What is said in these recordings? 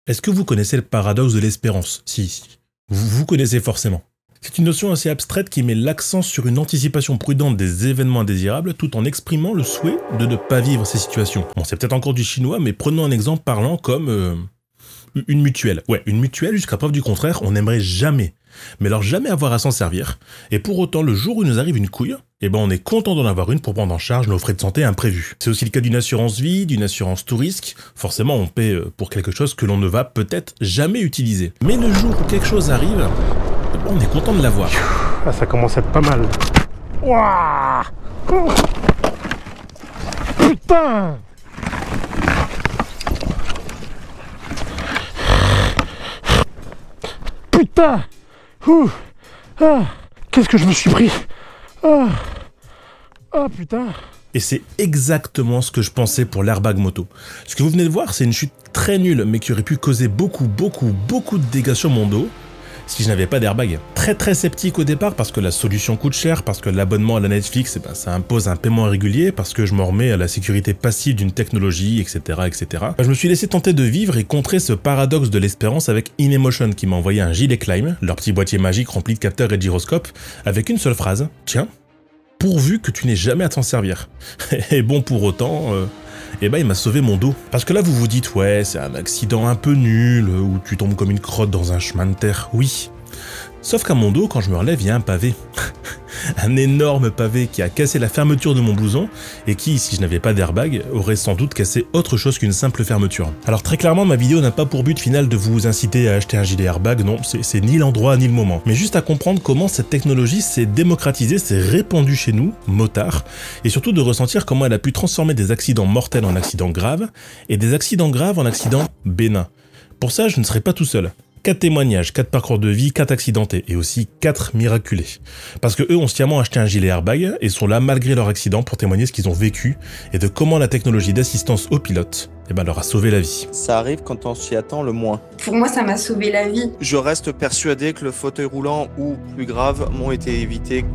Est-ce que vous connaissez le paradoxe de l'espérance? Si. Vous connaissez forcément. C'est une notion assez abstraite qui met l'accent sur une anticipation prudente des événements indésirables tout en exprimant le souhait de ne pas vivre ces situations. Bon, c'est peut-être encore du chinois, mais prenons un exemple parlant comme une mutuelle. Ouais, une mutuelle, jusqu'à preuve du contraire, on n'aimerait jamais. Mais alors jamais avoir à s'en servir. Et pour autant, le jour où il nous arrive une couille, eh ben on est content d'en avoir une pour prendre en charge nos frais de santé imprévus. C'est aussi le cas d'une assurance vie, d'une assurance tout risque. Forcément, on paie pour quelque chose que l'on ne va peut-être jamais utiliser. Mais le jour où quelque chose arrive, eh ben on est content de l'avoir. Ah, ça commence à être pas mal. Ouah, oh. Putain! Putain! Ouh. Ah. Qu'est-ce que je me suis pris? Ah. Ah putain! Et c'est exactement ce que je pensais pour l'airbag moto. Ce que vous venez de voir, c'est une chute très nulle, mais qui aurait pu causer beaucoup de dégâts sur mon dos si je n'avais pas d'airbag. Très sceptique au départ parce que la solution coûte cher, parce que l'abonnement à la Netflix, eh ben, ça impose un paiement régulier, parce que je m'en remets à la sécurité passive d'une technologie, etc. Je me suis laissé tenter de vivre et contrer ce paradoxe de l'espérance avec InEmotion qui m'a envoyé un gilet Climb, leur petit boîtier magique rempli de capteurs et de gyroscopes, avec une seule phrase, tiens, pourvu que tu n'aies jamais à t'en servir. Et bon, pour autant, eh ben il m'a sauvé mon dos. Parce que là vous vous dites, ouais, c'est un accident un peu nul, où tu tombes comme une crotte dans un chemin de terre, oui. Sauf qu'à mon dos, quand je me relève, il y a un pavé. Un énorme pavé qui a cassé la fermeture de mon blouson et qui, si je n'avais pas d'airbag, aurait sans doute cassé autre chose qu'une simple fermeture. Alors très clairement, ma vidéo n'a pas pour but final de vous inciter à acheter un gilet airbag, non, c'est ni l'endroit ni le moment. Mais juste à comprendre comment cette technologie s'est démocratisée, s'est répandue chez nous, motards, et surtout de ressentir comment elle a pu transformer des accidents mortels en accidents graves, et des accidents graves en accidents bénins. Pour ça, je ne serai pas tout seul. 4 témoignages, 4 parcours de vie, 4 accidentés et aussi 4 miraculés. Parce que eux ont sciemment acheté un gilet airbag et sont là malgré leur accident pour témoigner ce qu'ils ont vécu et de comment la technologie d'assistance au pilote leur a sauvé la vie. Ça arrive quand on s'y attend le moins. Pour moi, ça m'a sauvé la vie. Je reste persuadé que le fauteuil roulant ou plus grave m'ont été évités.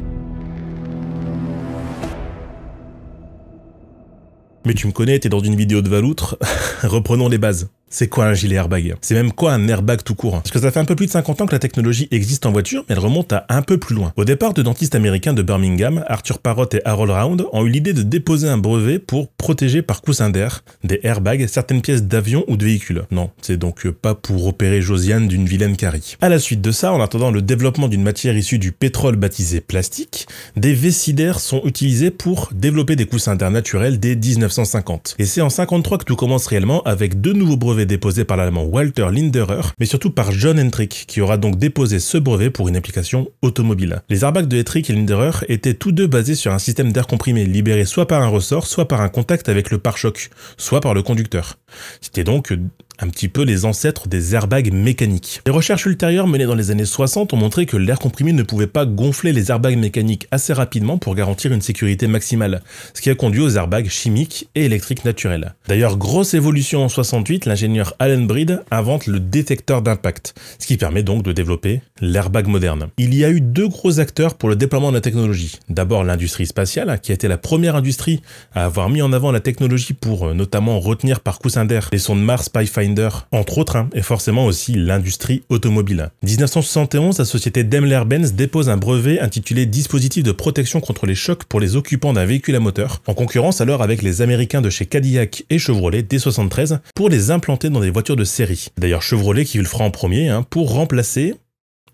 Mais tu me connais, t'es dans une vidéo de Valoutre. Reprenons les bases. C'est quoi un gilet airbag? C'est même quoi un airbag tout court? Parce que ça fait un peu plus de 50 ans que la technologie existe en voiture, mais elle remonte à un peu plus loin. Au départ, deux dentistes américains de Birmingham, Arthur Parrott et Harold Round, ont eu l'idée de déposer un brevet pour protéger par coussin d'air des airbags certaines pièces d'avion ou de véhicules. Non, c'est donc pas pour opérer Josiane d'une vilaine carie. À la suite de ça, en attendant le développement d'une matière issue du pétrole baptisée plastique, des vessies d'air sont utilisées pour développer des coussins d'air naturels dès 1950. Et c'est en 1953 que tout commence réellement avec deux nouveaux brevets déposé par l'allemand Walter Linderer, mais surtout par John Hendrick, qui aura donc déposé ce brevet pour une application automobile. Les airbags de Hendrick et Linderer étaient tous deux basés sur un système d'air comprimé, libéré soit par un ressort, soit par un contact avec le pare-choc, soit par le conducteur. C'était donc un petit peu les ancêtres des airbags mécaniques. Les recherches ultérieures menées dans les années 60 ont montré que l'air comprimé ne pouvait pas gonfler les airbags mécaniques assez rapidement pour garantir une sécurité maximale, ce qui a conduit aux airbags chimiques et électriques naturels. D'ailleurs, grosse évolution en 68, l'ingénieur Alan Breed invente le détecteur d'impact, ce qui permet donc de développer l'airbag moderne. Il y a eu deux gros acteurs pour le déploiement de la technologie. D'abord l'industrie spatiale, qui a été la première industrie à avoir mis en avant la technologie pour notamment retenir par coussin d'air les sondes Mars Pathfinder, entre autres, et forcément aussi l'industrie automobile. 1971, la société Daimler-Benz dépose un brevet intitulé Dispositif de protection contre les chocs pour les occupants d'un véhicule à moteur, en concurrence alors avec les Américains de chez Cadillac et Chevrolet dès 73 pour les implanter dans des voitures de série. D'ailleurs Chevrolet qui le fera en premier pour remplacer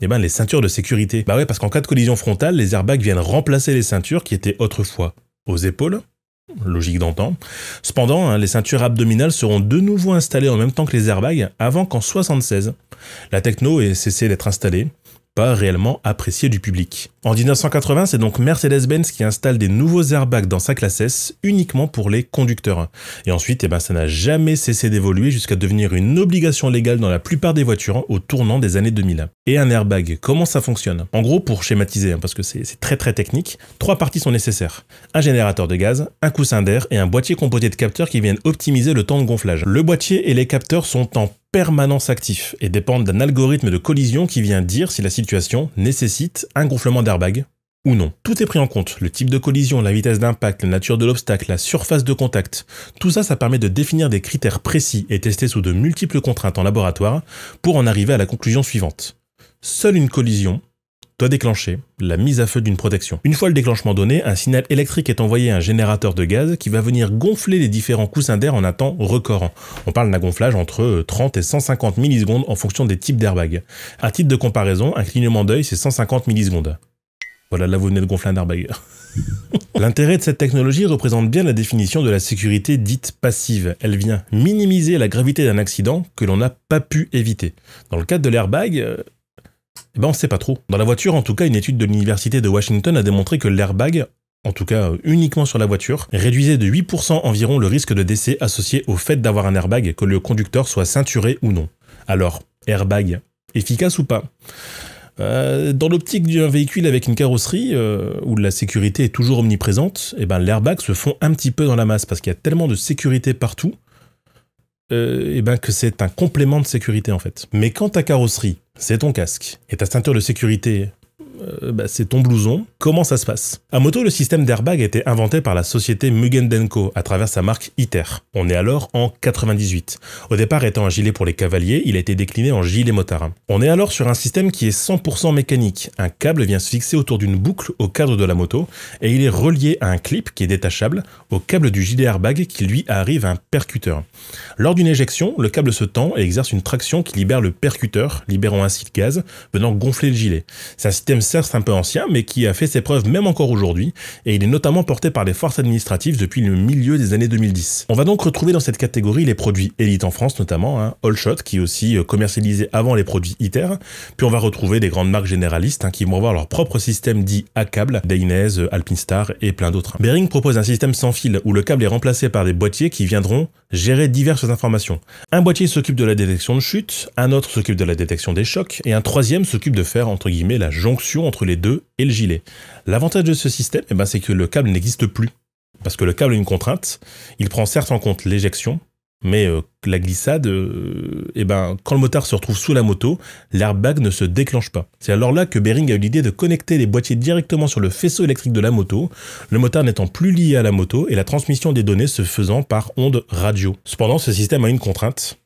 les ceintures de sécurité. Bah ouais, parce qu'en cas de collision frontale, les airbags viennent remplacer les ceintures qui étaient autrefois aux épaules. Logique d'antan. Cependant, les ceintures abdominales seront de nouveau installées en même temps que les airbags avant qu'en 76, la techno ait cessé d'être installée, pas réellement appréciée du public. En 1980, c'est donc Mercedes-Benz qui installe des nouveaux airbags dans sa classe S uniquement pour les conducteurs. Et ensuite, ça n'a jamais cessé d'évoluer jusqu'à devenir une obligation légale dans la plupart des voitures au tournant des années 2000. Et un airbag, comment ça fonctionne? En gros, pour schématiser, parce que c'est très technique, 3 parties sont nécessaires. Un générateur de gaz, un coussin d'air et un boîtier composé de capteurs qui viennent optimiser le temps de gonflage. Le boîtier et les capteurs sont en permanence actifs et dépendent d'un algorithme de collision qui vient dire si la situation nécessite un gonflement d'airbag ou non. Tout est pris en compte, le type de collision, la vitesse d'impact, la nature de l'obstacle, la surface de contact. Tout ça, ça permet de définir des critères précis et testés sous de multiples contraintes en laboratoire pour en arriver à la conclusion suivante. Seule une collision doit déclencher la mise à feu d'une protection. Une fois le déclenchement donné, un signal électrique est envoyé à un générateur de gaz qui va venir gonfler les différents coussins d'air en un temps record. On parle d'un gonflage entre 30 et 150 millisecondes en fonction des types d'airbag. À titre de comparaison, un clignement d'œil, c'est 150 millisecondes. Voilà, là vous venez de gonfler un airbag. L'intérêt de cette technologie représente bien la définition de la sécurité dite passive. Elle vient minimiser la gravité d'un accident que l'on n'a pas pu éviter. Dans le cadre de l'airbag, on ne sait pas trop. Dans la voiture, en tout cas, une étude de l'université de Washington a démontré que l'airbag, en tout cas uniquement sur la voiture, réduisait de 8% environ le risque de décès associé au fait d'avoir un airbag, que le conducteur soit ceinturé ou non. Alors, airbag, efficace ou pas ? Dans l'optique d'un véhicule avec une carrosserie où la sécurité est toujours omniprésente, l'airbag se fond un petit peu dans la masse parce qu'il y a tellement de sécurité partout que c'est un complément de sécurité en fait. Mais quand ta carrosserie, c'est ton casque, et ta ceinture de sécurité, c'est ton blouson, comment ça se passe? À moto, le système d'airbag a été inventé par la société Mugen & Co à travers sa marque ITER. On est alors en 98. Au départ étant un gilet pour les cavaliers, il a été décliné en gilet motard. On est alors sur un système qui est 100% mécanique. Un câble vient se fixer autour d'une boucle au cadre de la moto et il est relié à un clip qui est détachable au câble du gilet airbag qui lui arrive à un percuteur. Lors d'une éjection, le câble se tend et exerce une traction qui libère le percuteur, libérant ainsi le gaz venant gonfler le gilet. C'est un système certes un peu ancien, mais qui a fait ses preuves même encore aujourd'hui, et il est notamment porté par les forces administratives depuis le milieu des années 2010. On va donc retrouver dans cette catégorie les produits Elite en France notamment, Allshot qui est aussi commercialisé avant les produits ITER, puis on va retrouver des grandes marques généralistes qui vont avoir leur propre système dit à câble, Dainese, Alpinstar et plein d'autres. Behring propose un système sans fil où le câble est remplacé par des boîtiers qui viendront gérer diverses informations. Un boîtier s'occupe de la détection de chute, un autre s'occupe de la détection des chocs, et un troisième s'occupe de faire entre guillemets la jonction entre les deux et le gilet. L'avantage de ce système, c'est que le câble n'existe plus. Parce que le câble a une contrainte, il prend certes en compte l'éjection, mais la glissade, quand le motard se retrouve sous la moto, l'airbag ne se déclenche pas. C'est alors là que Behring a eu l'idée de connecter les boîtiers directement sur le faisceau électrique de la moto, le motard n'étant plus lié à la moto et la transmission des données se faisant par onde radio. Cependant, ce système a une contrainte.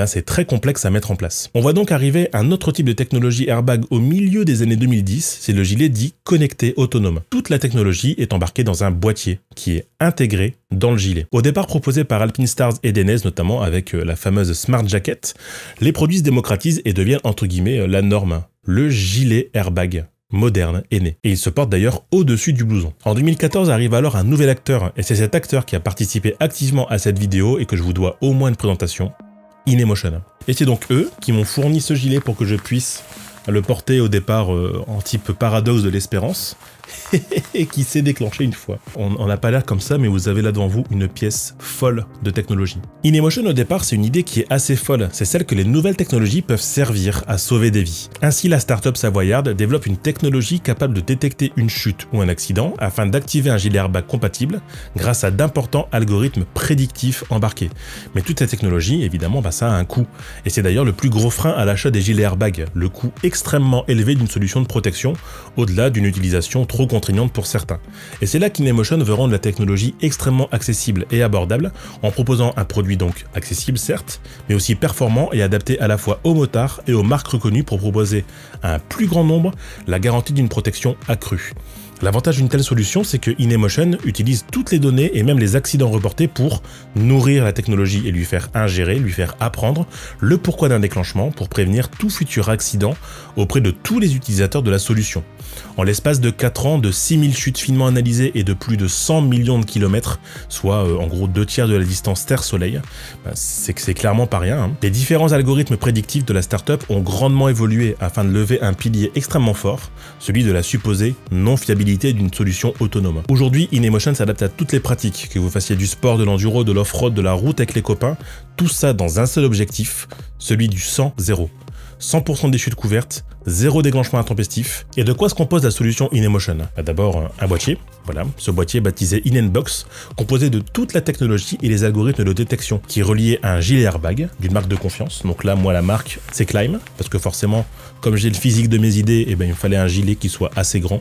C'est très complexe à mettre en place. On voit donc arriver un autre type de technologie airbag au milieu des années 2010, c'est le gilet dit connecté autonome. Toute la technologie est embarquée dans un boîtier qui est intégré dans le gilet. Au départ proposé par Alpinstars et Dainese notamment avec la fameuse Smart Jacket, les produits se démocratisent et deviennent entre guillemets la norme. Le gilet airbag moderne est né. Et il se porte d'ailleurs au-dessus du blouson. En 2014 arrive alors un nouvel acteur, et c'est cet acteur qui a participé activement à cette vidéo et que je vous dois au moins une présentation. Inemotion. Et c'est donc eux qui m'ont fourni ce gilet pour que je puisse le porter au départ en type paradoxe de l'espérance et qui s'est déclenché une fois. On n'a pas l'air comme ça, mais vous avez là devant vous une pièce folle de technologie. Inemotion au départ, c'est une idée qui est assez folle. C'est celle que les nouvelles technologies peuvent servir à sauver des vies. Ainsi, la start-up savoyarde développe une technologie capable de détecter une chute ou un accident afin d'activer un gilet airbag compatible grâce à d'importants algorithmes prédictifs embarqués. Mais toute cette technologie, évidemment, ça a un coût. Et c'est d'ailleurs le plus gros frein à l'achat des gilets airbags, le coût extrêmement élevé d'une solution de protection, au-delà d'une utilisation trop contraignante pour certains. Et c'est là qu'Inemotion veut rendre la technologie extrêmement accessible et abordable, en proposant un produit donc accessible certes, mais aussi performant et adapté à la fois aux motards et aux marques reconnues pour proposer à un plus grand nombre la garantie d'une protection accrue. L'avantage d'une telle solution, c'est que Inemotion utilise toutes les données et même les accidents reportés pour nourrir la technologie et lui faire ingérer, lui faire apprendre le pourquoi d'un déclenchement pour prévenir tout futur accident auprès de tous les utilisateurs de la solution. En l'espace de 4 ans, de 6000 chutes finement analysées et de plus de 100 millions de kilomètres, soit en gros 2/3 de la distance Terre-Soleil, c'est clairement pas rien. Les différents algorithmes prédictifs de la startup ont grandement évolué afin de lever un pilier extrêmement fort, celui de la supposée non-fiabilité d'une solution autonome. Aujourd'hui, Inemotion s'adapte à toutes les pratiques, que vous fassiez du sport, de l'enduro, de l'off-road, de la route avec les copains, tout ça dans un seul objectif, celui du 100-0. 100% des chutes couvertes, zéro déclenchement intempestif. Et de quoi se compose la solution InEmotion? D'abord, un boîtier. Voilà, ce boîtier baptisé InEnBox, composé de toute la technologie et les algorithmes de détection, qui est relié à un gilet airbag d'une marque de confiance. Donc là, moi, la marque, c'est Climb, parce que forcément, comme j'ai le physique de mes idées, il me fallait un gilet qui soit assez grand.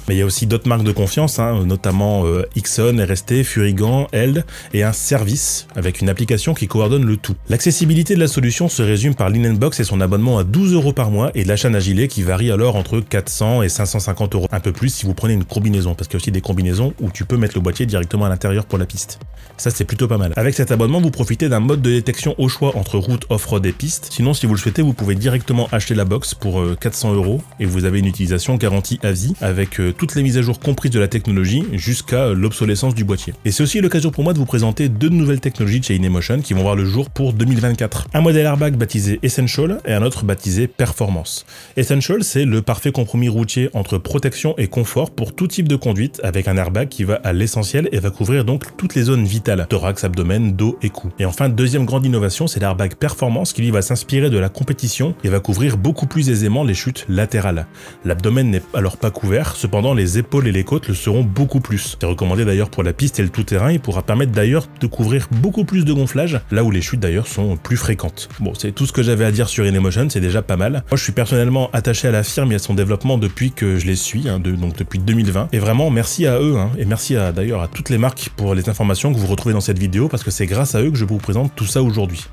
Mais il y a aussi d'autres marques de confiance, notamment Ixon, RST, Furigan, Eld, et un service avec une application qui coordonne le tout. L'accessibilité de la solution se résume par l'InEnBox et son abonnement à 12 € par mois et de l'achat d'un gilet qui varie alors entre 400 et 550 €. Un peu plus si vous prenez une combinaison, parce qu'il y a aussi des combinaisons où tu peux mettre le boîtier directement à l'intérieur pour la piste. Ça, c'est plutôt pas mal. Avec cet abonnement, vous profitez d'un mode de détection au choix entre route, off-road et piste. Sinon, si vous le souhaitez, vous pouvez directement acheter la box pour 400 € et vous avez une utilisation garantie à vie avec toutes les mises à jour comprises de la technologie jusqu'à l'obsolescence du boîtier. Et c'est aussi l'occasion pour moi de vous présenter deux nouvelles technologies de chez InEmotion qui vont voir le jour pour 2024. Un modèle airbag baptisé Essential et un autre baptisé Performance. Essential, c'est le parfait compromis routier entre protection et confort pour tout type de conduite avec un airbag qui va à l'essentiel et va couvrir donc toutes les zones vitales, thorax, abdomen, dos et cou. Et enfin, deuxième grande innovation, c'est l'airbag Performance qui lui va s'inspirer de la compétition et va couvrir beaucoup plus aisément les chutes latérales. L'abdomen n'est alors pas couvert, cependant les épaules et les côtes le seront beaucoup plus. C'est recommandé d'ailleurs pour la piste et le tout-terrain, il pourra permettre d'ailleurs de couvrir beaucoup plus de gonflage, là où les chutes d'ailleurs sont plus fréquentes. Bon, c'est tout ce que j'avais à dire sur InEmotion, c'est déjà pas mal. Moi je suis personnellement attaché à la firme et à son développement depuis que je les suis, donc depuis 2020. Et vraiment merci à eux, et merci d'ailleurs à toutes les marques pour les informations que vous retrouvez dans cette vidéo, parce que c'est grâce à eux que je vous présente tout ça aujourd'hui.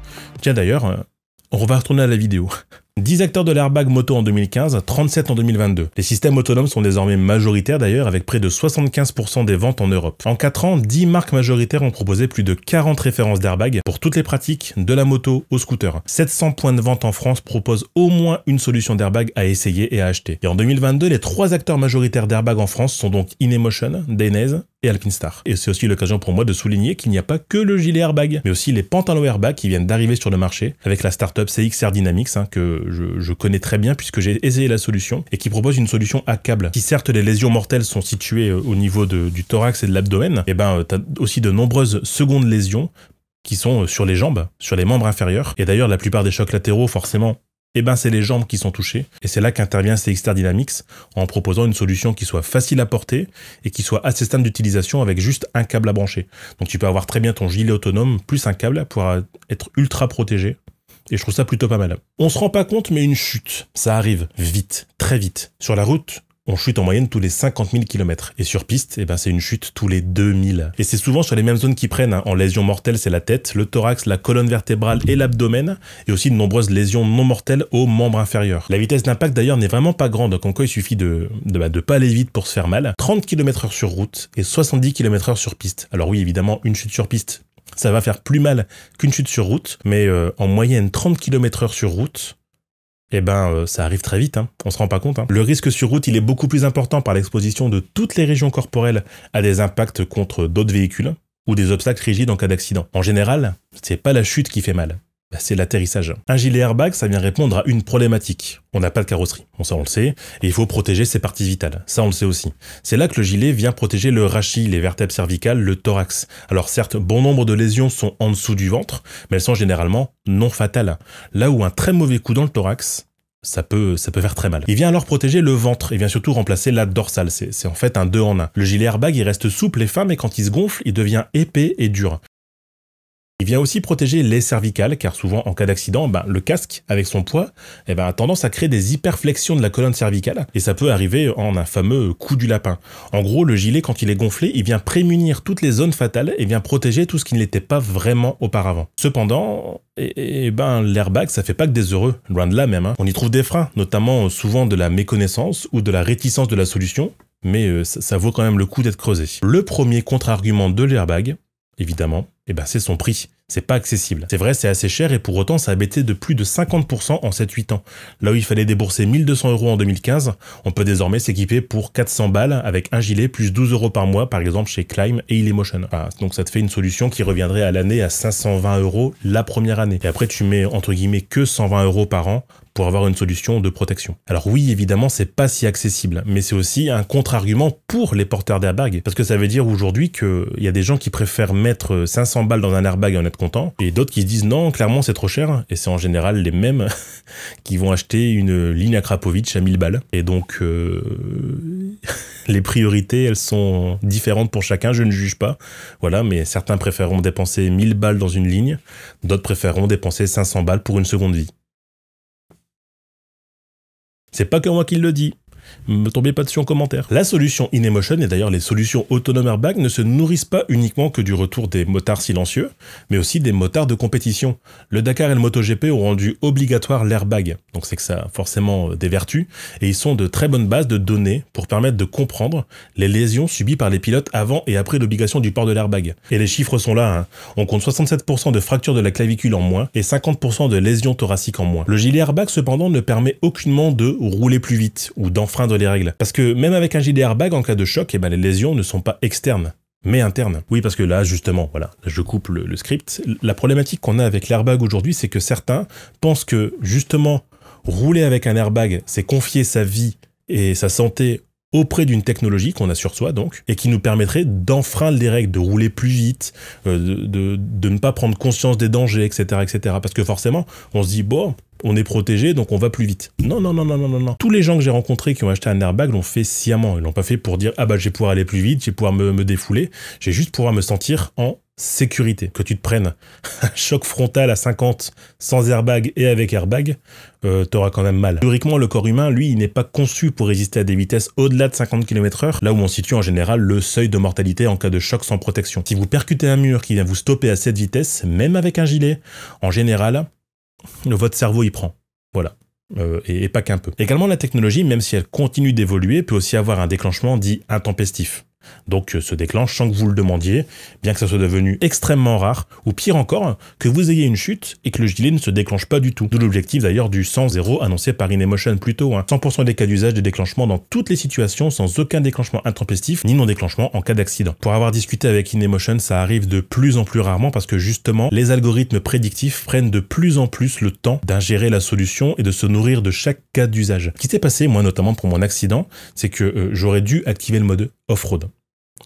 Tiens d'ailleurs, on va retourner à la vidéo. 10 acteurs de l'airbag moto en 2015, 37 en 2022. Les systèmes autonomes sont désormais majoritaires d'ailleurs, avec près de 75% des ventes en Europe. En 4 ans, 10 marques majoritaires ont proposé plus de 40 références d'airbag pour toutes les pratiques, de la moto au scooter. 700 points de vente en France proposent au moins une solution d'airbag à essayer et à acheter. Et en 2022, les 3 acteurs majoritaires d'airbag en France sont donc InEmotion, Dainese et Alpinstar. Et c'est aussi l'occasion pour moi de souligner qu'il n'y a pas que le gilet airbag, mais aussi les pantalons airbag qui viennent d'arriver sur le marché, avec la startup CX Air Dynamics, que je connais très bien puisque j'ai essayé la solution, et qui propose une solution à câble. Si certes les lésions mortelles sont situées au niveau du thorax et de l'abdomen, t'as aussi de nombreuses secondes lésions qui sont sur les jambes, sur les membres inférieurs. Et d'ailleurs, la plupart des chocs latéraux, forcément, c'est les jambes qui sont touchées. Et c'est là qu'intervient CX Air Dynamics en proposant une solution qui soit facile à porter et qui soit assez simple d'utilisation avec juste un câble à brancher. Donc tu peux avoir très bien ton gilet autonome plus un câble pour être ultra protégé. Et je trouve ça plutôt pas mal. On se rend pas compte, mais une chute, ça arrive vite, très vite. Sur la route, on chute en moyenne tous les 50 000 km. Et sur piste, c'est une chute tous les 2000. Et c'est souvent sur les mêmes zones qui prennent. En lésions mortelles, c'est la tête, le thorax, la colonne vertébrale et l'abdomen. Et aussi de nombreuses lésions non mortelles aux membres inférieurs. La vitesse d'impact d'ailleurs n'est vraiment pas grande. Comme quoi il suffit de pas aller vite pour se faire mal. 30 km/h sur route et 70 km/h sur piste. Alors oui, évidemment, une chute sur piste, ça va faire plus mal qu'une chute sur route, mais en moyenne 30 km/h sur route, ça arrive très vite, on se rend pas compte. Le risque sur route, il est beaucoup plus important par l'exposition de toutes les régions corporelles à des impacts contre d'autres véhicules ou des obstacles rigides en cas d'accident. En général, c'est pas la chute qui fait mal, c'est l'atterrissage. Un gilet airbag, ça vient répondre à une problématique. On n'a pas de carrosserie. Bon, ça on le sait. Et il faut protéger ses parties vitales. Ça on le sait aussi. C'est là que le gilet vient protéger le rachis, les vertèbres cervicales, le thorax. Alors certes, bon nombre de lésions sont en dessous du ventre, mais elles sont généralement non fatales. Là où un très mauvais coup dans le thorax, ça peut faire très mal. Il vient alors protéger le ventre et vient surtout remplacer la dorsale. C'est en fait un 2 en 1. Le gilet airbag, il reste souple et fin, mais quand il se gonfle, il devient épais et dur. Il vient aussi protéger les cervicales, car souvent en cas d'accident, le casque, avec son poids, a tendance à créer des hyperflexions de la colonne cervicale, et ça peut arriver en un fameux coup du lapin. En gros, le gilet, quand il est gonflé, il vient prémunir toutes les zones fatales et vient protéger tout ce qui ne l'était pas vraiment auparavant. Cependant, l'airbag, ça fait pas que des heureux, loin de là même. On y trouve des freins, notamment souvent de la méconnaissance ou de la réticence de la solution, mais ça vaut quand même le coup d'être creusé. Le premier contre-argument de l'airbag, évidemment, c'est son prix. C'est pas accessible. C'est vrai, c'est assez cher et pour autant, ça a baissé de plus de 50% en 7-8 ans. Là où il fallait débourser 1 200 € en 2015, on peut désormais s'équiper pour 400 balles avec un gilet plus 12 € par mois, par exemple chez Climb et InEmotion. Donc ça te fait une solution qui reviendrait à l'année à 520 € la première année. Et après, tu mets entre guillemets que 120 € par an pour avoir une solution de protection. Alors oui, évidemment, c'est pas si accessible, mais c'est aussi un contre-argument pour les porteurs d'airbag, parce que ça veut dire aujourd'hui qu'il y a des gens qui préfèrent mettre 500 500 balles dans un airbag et en être content. Et d'autres qui se disent non, clairement c'est trop cher. Et c'est en général les mêmes qui vont acheter une ligne Akrapovic à 1000 balles. Et donc les priorités, elles sont différentes pour chacun, je ne juge pas. Voilà, mais certains préféreront dépenser 1000 balles dans une ligne, d'autres préféreront dépenser 500 balles pour une seconde vie. C'est pas que moi qui le dis. Ne tombez pas dessus en commentaire. La solution InEmotion, et d'ailleurs les solutions autonomes airbag, ne se nourrissent pas uniquement que du retour des motards silencieux, mais aussi des motards de compétition. Le Dakar et le MotoGP ont rendu obligatoire l'airbag, donc c'est que ça a forcément des vertus, et ils sont de très bonnes bases de données pour permettre de comprendre les lésions subies par les pilotes avant et après l'obligation du port de l'airbag. Et les chiffres sont là, hein. On compte 67% de fractures de la clavicule en moins et 50% de lésions thoraciques en moins. Le gilet airbag cependant ne permet aucunement de rouler plus vite ou d'enfreindre les règles. Parce que même avec un gilet airbag, en cas de choc, les lésions ne sont pas externes, mais internes. Oui, parce que là, justement, voilà, je coupe le script. La problématique qu'on a avec l'airbag aujourd'hui, c'est que certains pensent que, justement, rouler avec un airbag, c'est confier sa vie et sa santé auprès d'une technologie qu'on a sur soi, donc, et qui nous permettrait d'enfreindre les règles, de rouler plus vite, de ne pas prendre conscience des dangers, etc., etc. Parce que forcément, on se dit, bon, on est protégé, donc on va plus vite. Non, non, non, non, non, non, non. Tous les gens que j'ai rencontrés qui ont acheté un airbag l'ont fait sciemment. Ils l'ont pas fait pour dire, ah bah, je vais pouvoir aller plus vite, je vais pouvoir me défouler. J'ai juste pouvoir me sentir en sécurité. Que tu te prennes un choc frontal à 50 sans airbag et avec airbag, t'auras quand même mal. Théoriquement, le corps humain, lui, il n'est pas conçu pour résister à des vitesses au-delà de 50 km/h, là où on situe en général le seuil de mortalité en cas de choc sans protection. Si vous percutez un mur qui vient vous stopper à cette vitesse, même avec un gilet, en général, votre cerveau y prend. Voilà. Et pas qu'un peu. Également, la technologie, même si elle continue d'évoluer, peut aussi avoir un déclenchement dit intempestif. Donc se déclenche sans que vous le demandiez, bien que ça soit devenu extrêmement rare, ou pire encore, que vous ayez une chute et que le gilet ne se déclenche pas du tout. D'où l'objectif d'ailleurs du 100-0 annoncé par InEmotion plus tôt. 100% des cas d'usage de déclenchement dans toutes les situations sans aucun déclenchement intempestif ni non déclenchement en cas d'accident. Pour avoir discuté avec InEmotion, ça arrive de plus en plus rarement parce que justement, les algorithmes prédictifs prennent de plus en plus le temps d'ingérer la solution et de se nourrir de chaque cas d'usage. Ce qui s'est passé, moi notamment pour mon accident, c'est que j'aurais dû activer le mode off-road.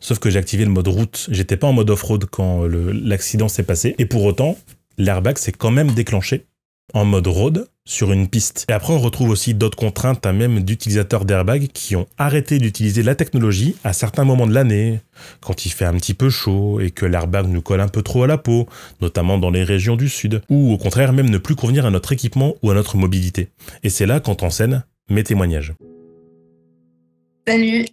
Sauf que j'ai activé le mode route. J'étais pas en mode off-road quand l'accident s'est passé. Et pour autant, l'airbag s'est quand même déclenché en mode road sur une piste. Et après, on retrouve aussi d'autres contraintes à même d'utilisateurs d'airbag qui ont arrêté d'utiliser la technologie à certains moments de l'année, quand il fait un petit peu chaud et que l'airbag nous colle un peu trop à la peau, notamment dans les régions du sud, ou au contraire même ne plus convenir à notre équipement ou à notre mobilité. Et c'est là qu'entrent en scène mes témoignages. Salut,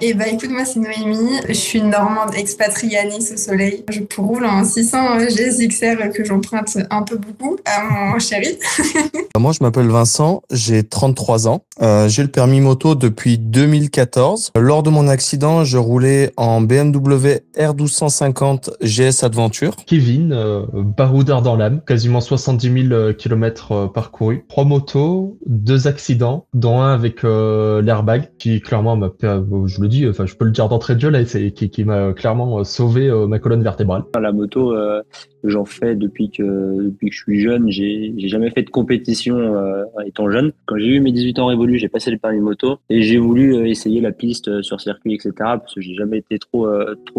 écoute, moi c'est Noémie, je suis une Normande expatriée à Nice au soleil. Je roule en 600 GSXR que j'emprunte un peu beaucoup à mon chéri. Moi, je m'appelle Vincent, j'ai 33 ans. J'ai le permis moto depuis 2014. Lors de mon accident, je roulais en BMW R1250 GS Adventure. Kevin, baroudeur dans l'âme, quasiment 70 000 km parcourus. 3 motos, 2 accidents, dont un avec l'airbag, qui clairement m'a, je le dis, enfin je peux le dire d'entrée de jeu là, qui m'a clairement sauvé ma colonne vertébrale. La moto, j'en fais depuis que je suis jeune. J'ai jamais fait de compétition étant jeune. Quand j'ai eu mes 18 ans révolus, j'ai passé le permis moto et j'ai voulu essayer la piste sur circuit, etc. Parce que j'ai jamais été trop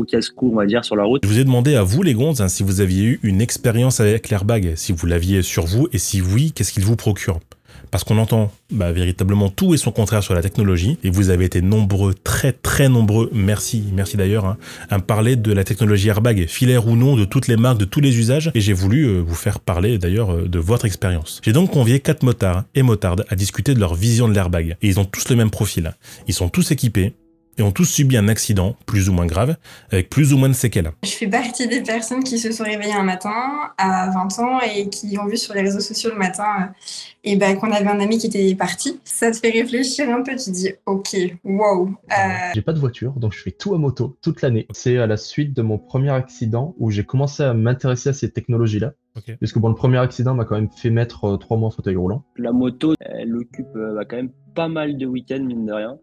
casse-cou, on va dire, sur la route. Je vous ai demandé à vous les gonzes si vous aviez eu une expérience avec l'airbag, si vous l'aviez sur vous et si oui, qu'est-ce qu'il vous procure. Parce qu'on entend véritablement tout et son contraire sur la technologie, et vous avez été nombreux, très très nombreux, merci d'ailleurs, à me parler de la technologie airbag, filaire ou non, de toutes les marques, de tous les usages, et j'ai voulu vous faire parler d'ailleurs de votre expérience. J'ai donc convié 4 motards et motardes à discuter de leur vision de l'airbag, et ils ont tous le même profil. Ils sont tous équipés, et ont tous subi un accident, plus ou moins grave, avec plus ou moins de séquelles. Je fais partie des personnes qui se sont réveillées un matin à 20 ans et qui ont vu sur les réseaux sociaux le matin qu'on avait un ami qui était parti. Ça te fait réfléchir un peu, tu te dis ok, wow. J'ai pas de voiture, donc je fais tout à moto toute l'année. C'est à la suite de mon premier accident où j'ai commencé à m'intéresser à ces technologies-là. Okay. Parce que le premier accident m'a quand même fait mettre 3 mois en fauteuil roulant. La moto, elle occupe quand même pas mal de week-ends, mine de rien.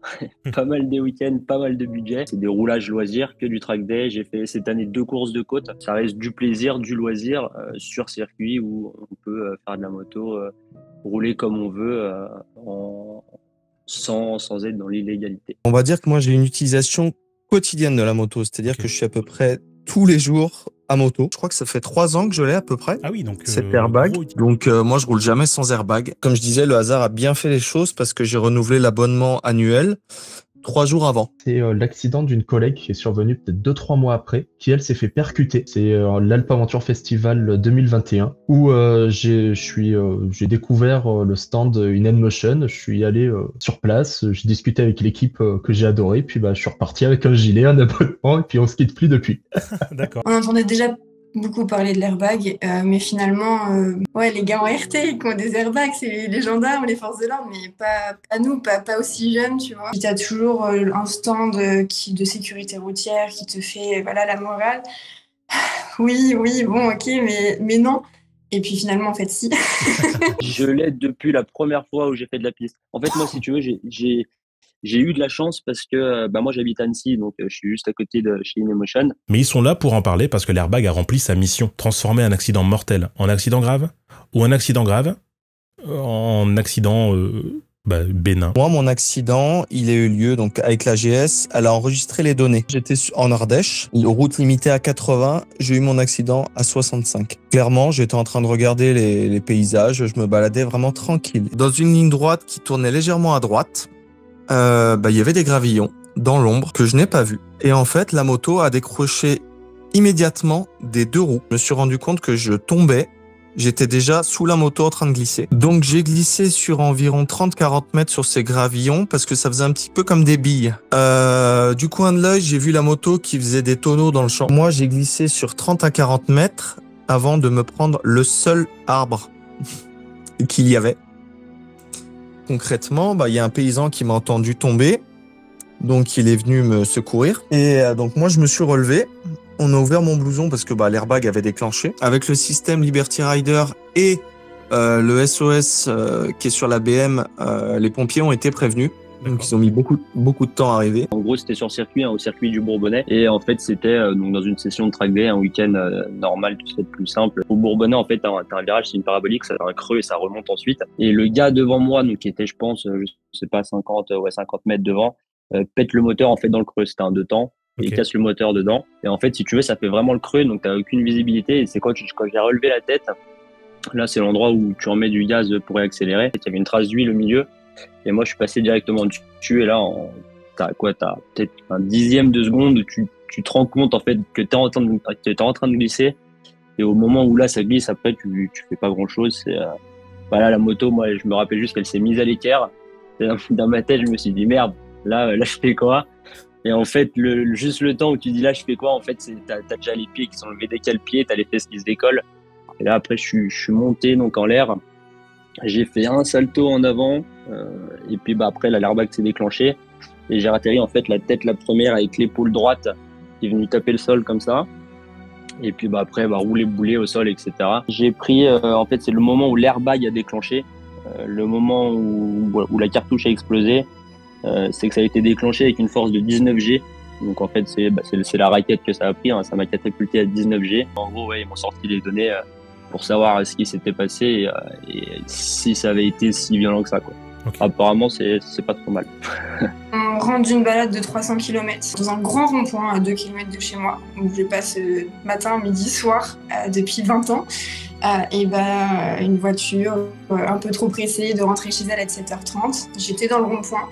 Pas mal de week-ends, pas mal de budget. C'est des roulages loisirs, que du track day. J'ai fait cette année 2 courses de côte. Ça reste du plaisir, du loisir sur circuit où on peut faire de la moto, rouler comme on veut sans être dans l'illégalité. On va dire que moi j'ai une utilisation quotidienne de la moto, c'est-à-dire que je suis à peu près tous les jours à moto. Je crois que ça fait 3 ans que je l'ai à peu près. Ah oui, donc Cet airbag. gros. Donc moi, je roule jamais sans airbag. Comme je disais, le hasard a bien fait les choses parce que j'ai renouvelé l'abonnement annuel 3 jours avant. C'est l'accident d'une collègue qui est survenu peut-être 2-3 mois après, qui elle s'est fait percuter. C'est l'Alpe Aventure Festival 2021 où j'ai découvert le stand InMotion. Je suis allé sur place, j'ai discuté avec l'équipe que j'ai adoré, puis bah je suis reparti avec un gilet, un abonnement, et puis on se quitte plus depuis. D'accord. On entendait déjà beaucoup parler de l'airbag, mais finalement, ouais, les gars en RT qui ont des airbags, c'est les gendarmes, les forces de l'ordre, mais pas nous, pas aussi jeunes, tu vois. Puis t'as toujours un stand de sécurité routière qui te fait, voilà, la morale. Oui, bon, ok, mais non. Et puis finalement, en fait, si. Je l'ai depuis la première fois où j'ai fait de la piste. En fait, moi, si tu veux, j'ai eu de la chance parce que moi j'habite à Annecy, donc je suis juste à côté de chez InMotion. Mais ils sont là pour en parler parce que l'airbag a rempli sa mission. Transformer un accident mortel en accident grave ou un accident grave en accident bénin. Moi, mon accident, il a eu lieu donc avec l'AGS. Elle a enregistré les données. J'étais en Ardèche, route limitée à 80. J'ai eu mon accident à 65. Clairement, j'étais en train de regarder les paysages. Je me baladais vraiment tranquille. Dans une ligne droite qui tournait légèrement à droite, il y avait des gravillons dans l'ombre que je n'ai pas vu. Et en fait, la moto a décroché immédiatement des 2 roues. Je me suis rendu compte que je tombais. J'étais déjà sous la moto en train de glisser. Donc j'ai glissé sur environ 30-40 mètres sur ces gravillons parce que ça faisait un petit peu comme des billes. Du coin de l'œil, j'ai vu la moto qui faisait des tonneaux dans le champ. Moi, j'ai glissé sur 30 à 40 mètres avant de me prendre le seul arbre qu'il y avait. Concrètement, il y a un paysan qui m'a entendu tomber, donc il est venu me secourir. Et donc moi, je me suis relevé. On a ouvert mon blouson parce que l'airbag avait déclenché. Avec le système Liberty Rider et le SOS qui est sur la BM, les pompiers ont été prévenus. Donc ils ont mis beaucoup de temps à arriver. En gros, c'était sur circuit, au circuit du Bourbonnais. Et en fait, c'était donc dans une session de track day, un week-end normal, tout ce plus simple. Au Bourbonnais, en fait, t'as un virage, c'est une parabolique, ça a un creux et ça remonte ensuite. Et le gars devant moi, donc qui était, je pense, je sais pas, 50 mètres devant, pète le moteur en fait dans le creux. C'était un 2 temps. Et il casse le moteur dedans. Et en fait, si tu veux, ça fait vraiment le creux, donc t'as aucune visibilité. Et c'est quand j'ai relevé la tête, là, c'est l'endroit où tu remets du gaz pour réaccélérer. Il y avait une trace d'huile au milieu. Et moi, je suis passé directement dessus. Et là, t'as peut-être un dixième de seconde où tu te rends compte, en fait, que t'es en train de glisser. Et au moment où là, ça glisse, après, tu fais pas grand-chose. Voilà, la moto, moi, je me rappelle juste qu'elle s'est mise à l'équerre. Dans ma tête, je me suis dit, merde, là, je fais quoi? Et en fait, juste le temps où tu dis là, je fais quoi? En fait, t'as déjà les pieds qui sont levés dès qu'il y a le pied, t'as les fesses qui se décollent. Et là, après, je suis monté donc en l'air. J'ai fait un salto en avant. Et puis, après, l'airbag s'est déclenché. Et j'ai atterri, en fait, la tête la première avec l'épaule droite qui est venue taper le sol comme ça. Et puis, après, rouler bouler au sol, etc. J'ai pris, en fait, c'est le moment où l'airbag a déclenché. Le moment où la cartouche a explosé. C'est que ça a été déclenché avec une force de 19 G. Donc en fait, c'est la raquette que ça a pris, hein. Ça m'a catapulté à 19 G. En gros, ils m'ont sorti les données pour savoir ce qui s'était passé et si ça avait été si violent que ça, quoi. Okay. Apparemment, c'est pas trop mal. On rentre d'une balade de 300 km dans un grand rond-point à 2 km de chez moi, où je passe matin, midi, soir depuis 20 ans. Une voiture un peu trop pressée de rentrer chez elle à 7h30. J'étais dans le rond-point.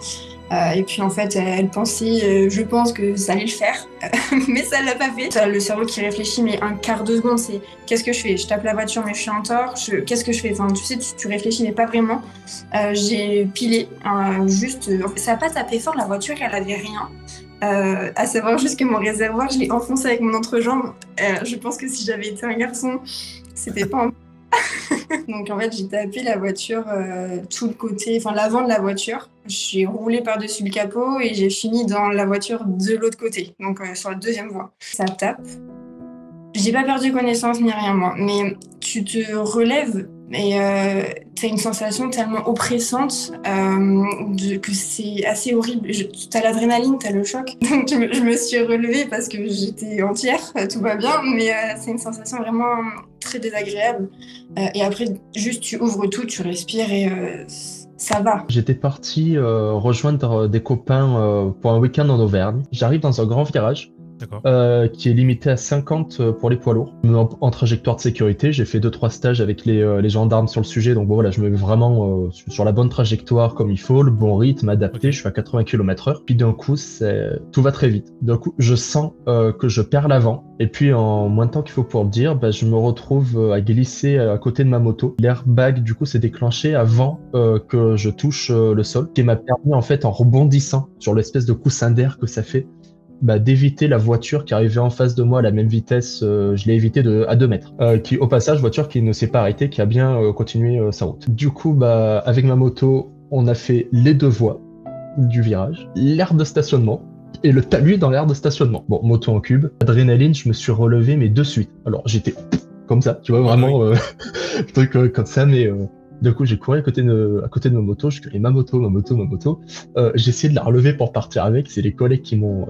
Et puis en fait, elle pensait, je pense que ça allait le faire, mais ça l'a pas fait. T'as le cerveau qui réfléchit, mais un quart de seconde, c'est qu'est-ce que je fais? Je tape la voiture, mais je suis en tort. Qu'est-ce que je fais? Enfin, tu sais, tu réfléchis, mais pas vraiment. J'ai pilé, ça a pas tapé fort. La voiture, elle avait rien. À savoir juste que mon réservoir, je l'ai enfoncé avec mon entrejambe. Je pense que si j'avais été un garçon, c'était pas un... Donc en fait, j'ai tapé la voiture, tout le côté, enfin l'avant de la voiture. J'ai roulé par-dessus le capot et j'ai fini dans la voiture de l'autre côté, donc sur la deuxième voie. Ça tape. J'ai pas perdu connaissance ni rien, moi, mais tu te relèves et t'as une sensation tellement oppressante que c'est assez horrible. T'as l'adrénaline, t'as le choc. Donc je me suis relevée parce que j'étais entière, tout va bien, mais c'est une sensation vraiment très désagréable. Et après, juste tu ouvres tout, tu respires et ça va. J'étais parti rejoindre des copains pour un week-end en Auvergne. J'arrive dans un grand virage. D'accord. qui est limité à 50 pour les poids lourds. En trajectoire de sécurité, j'ai fait 2-3 stages avec les gendarmes sur le sujet, donc bon voilà, je me mets vraiment sur la bonne trajectoire comme il faut, le bon rythme, adapté, je suis à 80 km/h, puis d'un coup, tout va très vite. D'un coup, je sens que je perds l'avant, et puis en moins de temps qu'il faut pour le dire, je me retrouve à glisser à côté de ma moto. L'airbag, du coup, s'est déclenché avant que je touche le sol, qui m'a permis, en fait, en rebondissant sur l'espèce de coussin d'air que ça fait, d'éviter la voiture qui arrivait en face de moi à la même vitesse, je l'ai évité à 2 mètres. Qui, au passage, voiture qui ne s'est pas arrêtée, qui a bien continué sa route. Du coup, avec ma moto, on a fait les 2 voies du virage, l'aire de stationnement et le talus dans l'aire de stationnement. Bon, moto en cube, adrénaline, je me suis relevé, mais de suite. Alors, j'étais comme ça, tu vois, vraiment, truc comme ça, mais... Du coup, j'ai couru à côté de ma moto, je criais ma moto. J'ai essayé de la relever pour partir avec. C'est les collègues qui m'ont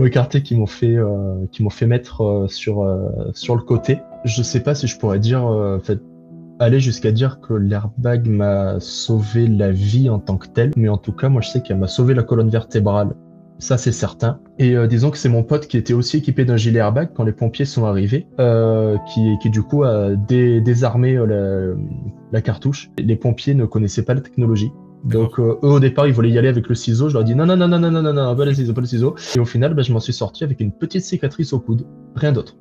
écarté, qui m'ont fait mettre sur le côté. Je sais pas si je pourrais dire, aller jusqu'à dire que l'airbag m'a sauvé la vie en tant que tel, mais en tout cas, moi, je sais qu'elle m'a sauvé la colonne vertébrale. Ça, c'est certain. Et disons que c'est mon pote qui était aussi équipé d'un gilet airbag quand les pompiers sont arrivés, qui du coup a désarmé la cartouche. Les pompiers ne connaissaient pas la technologie. Donc eux au départ ils voulaient y aller avec le ciseau. Je leur ai dit non, pas le ciseau. Et au final, je m'en suis sorti avec une petite cicatrice au coude, rien d'autre.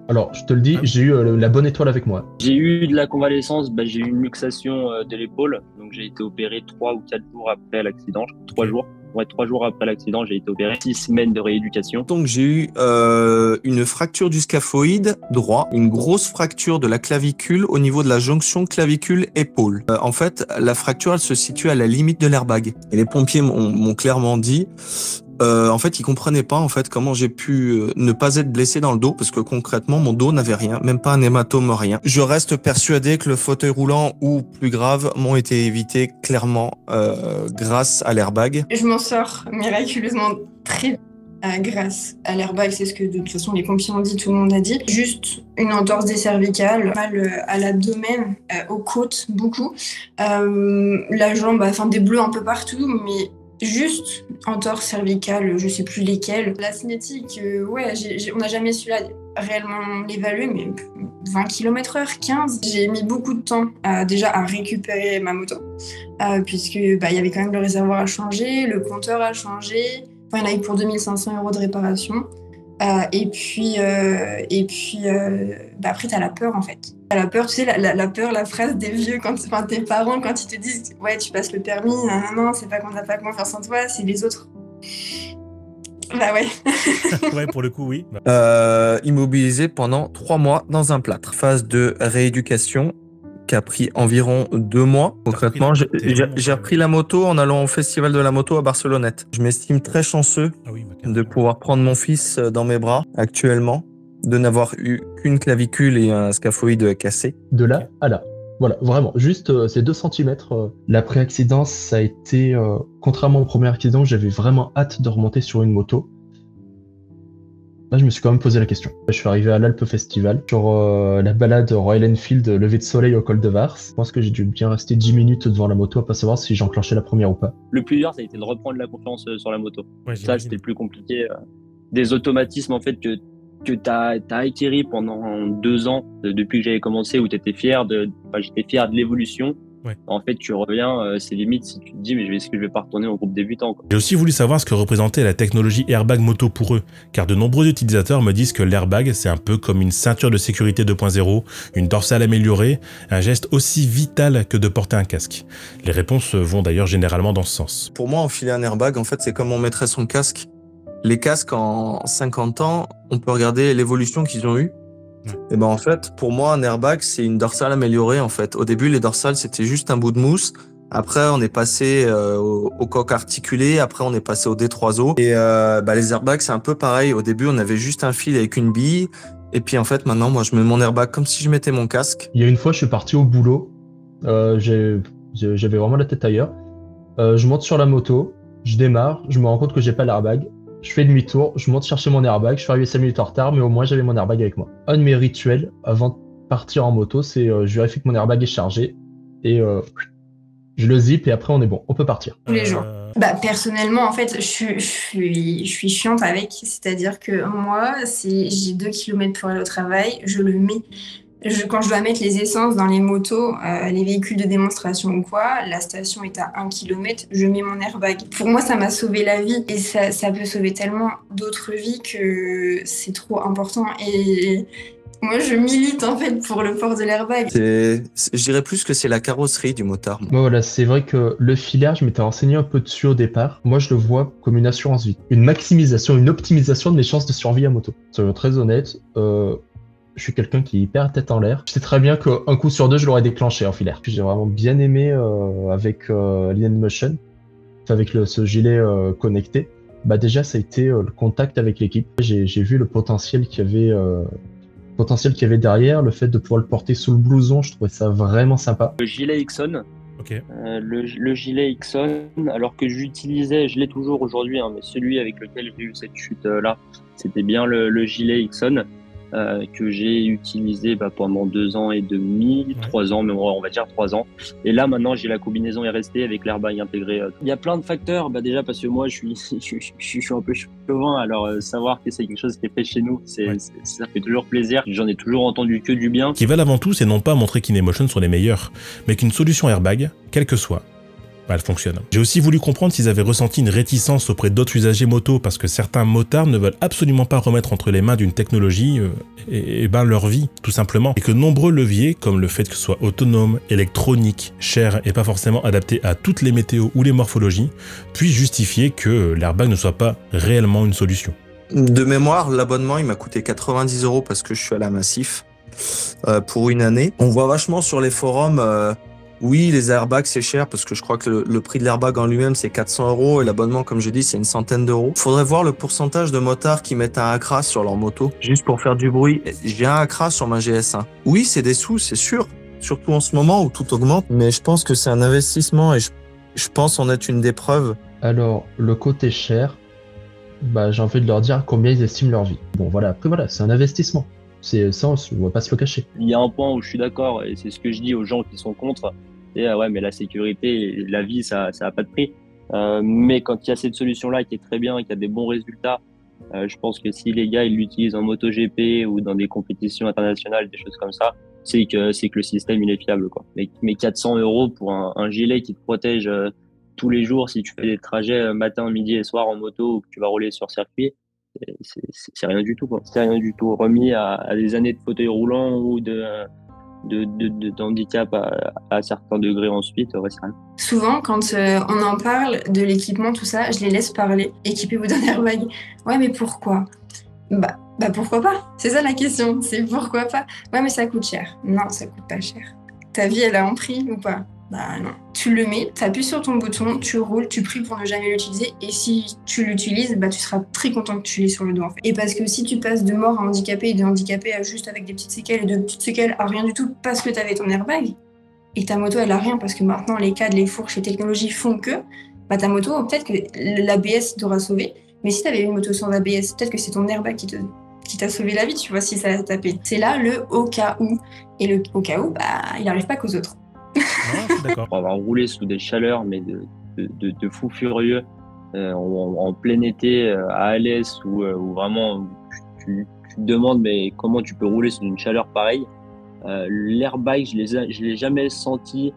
Alors, je te le dis, j'ai eu la bonne étoile avec moi. J'ai eu de la convalescence, j'ai eu une luxation de l'épaule, donc j'ai été opéré 3 ou 4 jours après l'accident, 3 jours. Ouais, 3 jours après l'accident, j'ai été opéré, 6 semaines de rééducation. Donc j'ai eu une fracture du scaphoïde droit, une grosse fracture de la clavicule au niveau de la jonction clavicule-épaule. En fait, la fracture, elle se situe à la limite de l'airbag. Et les pompiers m'ont clairement dit... en fait, ils comprenaient pas en fait comment j'ai pu ne pas être blessé dans le dos parce que concrètement mon dos n'avait rien, même pas un hématome, rien. Je reste persuadé que le fauteuil roulant ou plus grave m'ont été évités clairement grâce à l'airbag. Je m'en sors miraculeusement très vite grâce à l'airbag, c'est ce que de toute façon les pompiers ont dit, tout le monde a dit. Juste une entorse des cervicales, mal à l'abdomen, aux côtes beaucoup, la jambe, des bleus un peu partout, mais juste entorse cervicale, je sais plus lesquelles. La cinétique, on n'a jamais su réellement l'évaluer, mais 20 km/h, 15. J'ai mis beaucoup de temps déjà à récupérer ma moto, puisque il y avait quand même le réservoir à changer, le compteur à changer. Il y en a eu pour 2 500 € de réparation. Et puis après, t'as la peur en fait. T'as la peur, tu sais, la peur, la phrase des vieux, tes parents, quand ils te disent ouais, tu passes le permis, non, c'est pas qu'on n'a pas confiance en toi, c'est les autres. Bah ouais. Ouais, pour le coup, oui. Immobilisé pendant 3 mois dans un plâtre. Phase de rééducation qui a pris environ 2 mois. Concrètement, j'ai repris la moto en allant au festival de la moto à Barcelonnette. Je m'estime très chanceux de pouvoir prendre mon fils dans mes bras actuellement, de n'avoir eu qu'une clavicule et un scaphoïde cassé. De là à là. Voilà, vraiment, juste ces 2 cm. L'après-accident, ça a été, contrairement au premier accident, j'avais vraiment hâte de remonter sur une moto. Là, je me suis quand même posé la question. Je suis arrivé à l'Alpe Festival sur la balade Royal Enfield lever de soleil au col de Vars. Je pense que j'ai dû bien rester 10 minutes devant la moto à pas savoir si j'enclenchais la première ou pas. Le plus dur, ça a été de reprendre la confiance sur la moto. Ouais, ça, c'était le plus compliqué. Des automatismes en fait que t'as acquis pendant 2 ans depuis que j'avais commencé, où j'étais fier de l'évolution. Ouais. En fait, tu reviens, c'est limite si tu te dis, mais est-ce que je vais pas retourner au groupe débutant, quoi. J'ai aussi voulu savoir ce que représentait la technologie airbag moto pour eux, car de nombreux utilisateurs me disent que l'airbag, c'est un peu comme une ceinture de sécurité 2.0, une dorsale améliorée, un geste aussi vital que de porter un casque. Les réponses vont d'ailleurs généralement dans ce sens. Pour moi, enfiler un airbag, en fait, c'est comme on mettrait son casque. Les casques, en 50 ans, on peut regarder l'évolution qu'ils ont eue. Et en fait, pour moi, un airbag, c'est une dorsale améliorée, en fait. Au début, les dorsales, c'était juste un bout de mousse. Après, on est passé au coq articulé. Après, on est passé au D3O. Et les airbags, c'est un peu pareil. Au début, on avait juste un fil avec une bille. Et puis, en fait, maintenant, moi, je mets mon airbag comme si je mettais mon casque. Il y a une fois, je suis parti au boulot. J'avais vraiment la tête ailleurs. Je monte sur la moto. Je démarre. Je me rends compte que j'ai pas l'airbag. Je fais demi-tour, je monte chercher mon airbag, je suis arrivé 5 minutes en retard, mais au moins j'avais mon airbag avec moi. Un de mes rituels avant de partir en moto, c'est je vérifie que mon airbag est chargé et je le zip et après on est bon, on peut partir. Tous les jours. Bah, personnellement, en fait, je suis chiante avec. C'est-à-dire que moi, j'ai 2 kilomètres pour aller au travail, je le mets. Quand je dois mettre les essences dans les motos, les véhicules de démonstration ou quoi, la station est à 1 kilomètre, je mets mon airbag. Pour moi, ça m'a sauvé la vie. Et ça peut sauver tellement d'autres vies que c'est trop important. Et moi, je milite en fait pour le port de l'airbag. Je dirais plus que c'est la carrosserie du motard. Moi, voilà, c'est vrai que le filaire, je m'étais renseigné un peu dessus au départ. Moi, je le vois comme une assurance vie. Une maximisation, une optimisation de mes chances de survie à moto. Soyons très honnête, je suis quelqu'un qui est hyper tête en l'air. Je sais très bien qu'un coup sur 2, je l'aurais déclenché en filaire. J'ai vraiment bien aimé avec l'Inmotion, avec ce gilet connecté. Bah déjà, ça a été le contact avec l'équipe. J'ai vu le potentiel qu'il y avait derrière, le fait de pouvoir le porter sous le blouson, je trouvais ça vraiment sympa. Le gilet Ixon, Ok. le gilet Ixon, alors que j'utilisais, je l'ai toujours aujourd'hui, hein, mais celui avec lequel j'ai eu cette chute-là, c'était bien le gilet Ixon. Que j'ai utilisé pendant 2 ans et demi, 3 ans, mais on va dire 3 ans. Et là, maintenant, j'ai la combinaison RST avec l'airbag intégré. Il y a plein de facteurs, déjà parce que moi, je suis un peu chauvin, alors savoir que c'est quelque chose qui est fait chez nous, ça fait toujours plaisir. J'en ai toujours entendu que du bien. Ce qui valent avant tout, c'est non pas montrer qu'Inmotion sont les meilleurs, mais qu'une solution airbag, quelle que soit, elle fonctionne. J'ai aussi voulu comprendre s'ils avaient ressenti une réticence auprès d'autres usagers moto parce que certains motards ne veulent absolument pas remettre entre les mains d'une technologie leur vie, tout simplement. Et que nombreux leviers, comme le fait que ce soit autonome, électronique, cher et pas forcément adapté à toutes les météos ou les morphologies, puissent justifier que l'airbag ne soit pas réellement une solution. De mémoire, l'abonnement, il m'a coûté 90 € parce que je suis à la Massif pour une année. On voit vachement sur les forums... Oui, les airbags, c'est cher parce que je crois que le prix de l'airbag en lui-même, c'est 400 € et l'abonnement, comme je dis, c'est une centaine d'euros. Faudrait voir le pourcentage de motards qui mettent un Acra sur leur moto, juste pour faire du bruit. J'ai un Acra sur ma GS1. Oui, c'est des sous, c'est sûr. Surtout en ce moment où tout augmente. Mais je pense que c'est un investissement et je pense en être une des preuves. Alors, le côté cher, j'ai envie de leur dire combien ils estiment leur vie. Bon, voilà, après, voilà, c'est un investissement. C'est ça, on va pas se le cacher. Il y a un point où je suis d'accord, et c'est ce que je dis aux gens qui sont contre. Et ouais, mais la sécurité, la vie, ça a pas de prix. Mais quand il y a cette solution-là qui est très bien, qui a des bons résultats, je pense que si les gars ils l'utilisent en MotoGP ou dans des compétitions internationales, des choses comme ça, c'est que le système il est fiable, quoi. Mais 400 € pour un gilet qui te protège tous les jours si tu fais des trajets matin, midi et soir en moto ou que tu vas rouler sur circuit, c'est rien du tout, quoi. C'est rien du tout remis à des années de fauteuil roulant ou d'handicap à certains degrés ensuite, c'est rien. Souvent, quand on en parle de l'équipement, tout ça, je les laisse parler. Équipez-vous d'un airbag. Ouais, mais pourquoi ? Bah pourquoi pas ? C'est ça la question, c'est pourquoi pas ? Ouais, mais ça coûte cher. Non, ça coûte pas cher. Ta vie, elle a un prix ou pas ? Bah non. Tu le mets, tu appuies sur ton bouton, tu roules, tu pries pour ne jamais l'utiliser. Et si tu l'utilises, tu seras très content que tu l'aies sur le dos, en fait. Et parce que si tu passes de mort à handicapé et de handicapé à juste avec des petites séquelles et de petites séquelles à rien du tout parce que tu avais ton airbag, et ta moto, elle a rien parce que maintenant, les cadres, les fourches, les technologies font que, ta moto, peut-être que l'ABS t'aura sauvé. Mais si tu avais une moto sans ABS, peut-être que c'est ton airbag qui t'a sauvé la vie, tu vois, si ça a tapé. C'est là le au cas où. Et le au cas où, il n'arrive pas qu'aux autres. D'accord. Pour avoir roulé sous des chaleurs, mais de fou furieux, en plein été, à Alès, où vraiment tu te demandes mais comment tu peux rouler sous une chaleur pareille. L'airbag, je l'ai jamais senti